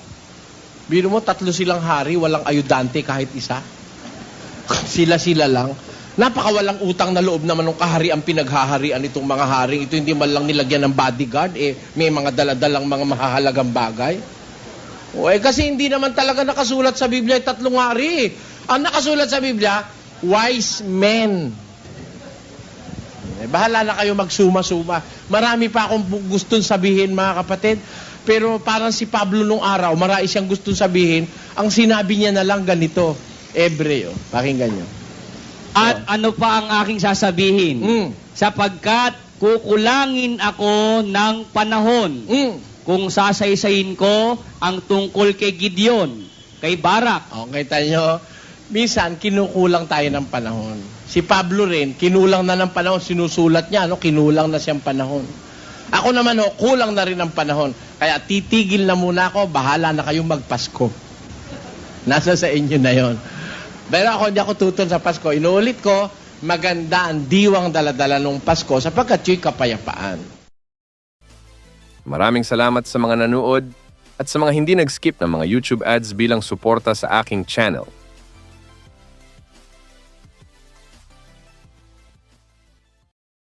Biro mo, 3 silang hari, walang ayudante kahit isa. Sila-sila lang. Napakawalang utang na loob naman ng kaharian pinaghaharian itong mga haring. Ito hindi man lang nilagyan ng bodyguard, may mga daladalang mga mahahalagang bagay. Kasi hindi naman talaga nakasulat sa Biblia 3 hari. Ang nakasulat sa Biblia, wise men. Bahala na kayo magsuma-suma. Marami pa akong gustong sabihin, mga kapatid. Pero parang si Pablo nung araw, marami siyang gustong sabihin. Ang sinabi niya na lang ganito, Hebreo. Pakinggan niyo. At ano pa ang aking sasabihin? Sapagkat kukulangin ako ng panahon kung sasaysayin ko ang tungkol kay Gideon, kay Barak. Okay, tayo. Minsan, kinukulang tayo ng panahon. Si Pablo rin, kinulang na ng panahon. Sinusulat niya, kinulang na siyang panahon. Ako naman, kulang na rin ang panahon. Kaya titigil na muna ako, bahala na kayong magpasko. Nasa sa inyo na yon. Pero ako, hindi ako tutol sa Pasko. Inuulit ko, maganda ang diwang daladala ng Pasko sapagkat yung kapayapaan. Maraming salamat sa mga nanood at sa mga hindi nag-skip ng mga YouTube ads bilang suporta sa aking channel.